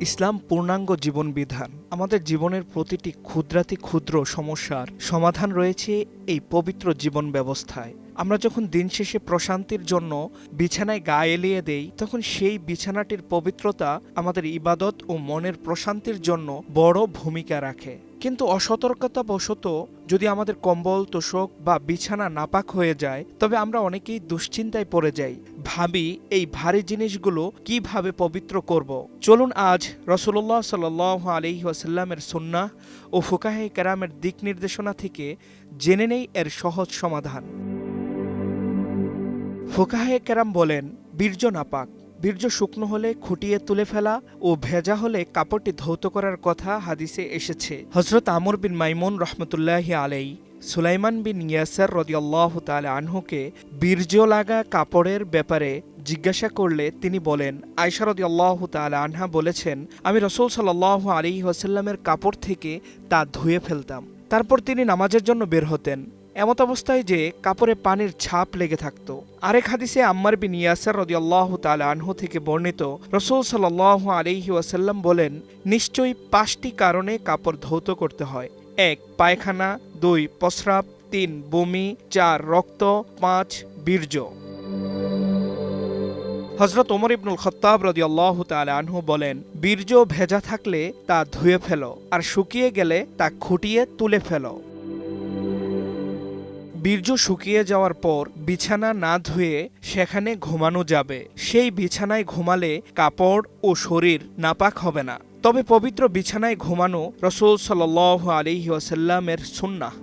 ইসলাম পূর্ণাঙ্গ জীবন বিধান। আমাদের জীবনের প্রতিটি ক্ষুদ্রাতি ক্ষুদ্র সমস্যার সমাধান রয়েছে এই পবিত্র জীবন ব্যবস্থায়। আমরা যখন দিন শেষে প্রশান্তির জন্য বিছানায় গা এলিয়ে দেই, তখন সেই বিছানাটির পবিত্রতা আমাদের ইবাদত ও মনের প্রশান্তির জন্য বড় ভূমিকা রাখে। কিন্তু অসতর্কতাবশত যদি আমাদের কম্বল, তোশক বা বিছানা নাপাক হয়ে যায়, তবে আমরা অনেকেই দুশ্চিন্তায় পড়ে যাই। ভাবি এই ভারী জিনিসগুলো কিভাবে পবিত্র করব। চলুন আজ রাসূলুল্লাহ সাল্লাল্লাহু আলাইহি ওয়াসাল্লামের সুন্নাহ ও ফুকাহে কেরামের দিক নির্দেশনা থেকে জেনে নেই এর সহজ সমাধান। ফুকাহে কেরাম বলেন, বীর্য নাপাক। বীর্য শুকনো হলে খুঁটিয়ে তুলে ফেলা ও ভেজা হলে কাপড়টি ধৌত করার কথা হাদিসে এসেছে। হযরত আমর বিন মাইমুন রহমতুল্লাহি আলাই সুলাইমান বিন ইয়াসার রাদিয়াল্লাহু তাআলা আনহুকে বীর্য লাগা কাপড়ের ব্যাপারে জিজ্ঞাসা করলে তিনি বলেন, আয়েশা রাদিয়াল্লাহু তাআলা আনহা বলেছেন, আমি রাসূল সাল্লাল্লাহু আলাইহি ওয়াসাল্লামের কাপড় থেকে তা ধুয়ে ফেলতাম। তারপর তিনি নামাজের জন্য বের হতেন, এমত অবস্থায় যে কাপড়ে পানির ছাপ লেগে থাকত। আরেক হাদিসে আম্মার বিন ইয়াসার রাদিয়াল্লাহু তাআলা আনহু থেকে বর্ণিত, রাসূল সাল্লাল্লাহু আলাইহি ওয়াসাল্লাম বলেন, নিশ্চয়ই 5টি কারণে কাপড় ধৌত করতে হয়। 1. পায়খানা, 2. প্রস্রাব, 3. বমি, 4. রক্ত, 5. বীর্য। হযরত ওমর ইবনুল খাত্তাব রাদিয়াল্লাহু তাআলা আনহু বলেন, বীর্য ভেজা থাকলে তা ধুয়ে ফেলো, আর শুকিয়ে গেলে তা খুঁটিয়ে তুলে ফেলো। বীর্য শুকিয়ে যাওয়ার পর বিছানা না ধুয়ে সেখানে ঘুমানো যাবে। সেই বিছানায় ঘুমালে কাপড় ও শরীর নাপাক হবে না। তবে পবিত্র বিছানায় ঘুমানো রাসূল সাল্লাল্লাহু আলাইহি ওয়াসাল্লামের সুন্নাহ।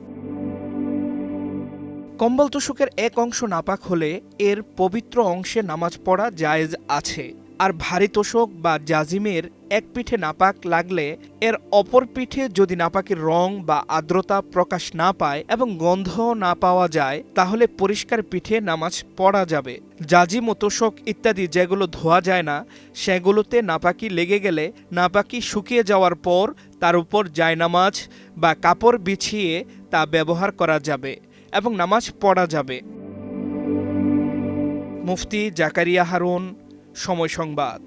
কম্বল তোশকের এক অংশ নাপাক হলে এর পবিত্র অংশে নামাজ পড়া জায়েজ আছে। আর ভারী তোশক বা জাজিমের এক পিঠে নাপাক লাগলে এর অপর পিঠে যদি নাপাকের রং বা আর্দ্রতা প্রকাশ না পায় এবং গন্ধ না পাওয়া যায়, তাহলে পরিষ্কার পিঠে নামাজ পড়া যাবে। জাজিম ও তোশক ইত্যাদি যেগুলো ধোয়া যায় না, সেগুলোতে নাপাকি লেগে গেলে নাপাকি শুকিয়ে যাওয়ার পর তার উপর জায়নামাজ বা কাপড় বিছিয়ে তা ব্যবহার করা যাবে এবং নামাজ পড়া যাবে। মুফতি জাকারিয়া হারুন, সময় সংবাদ।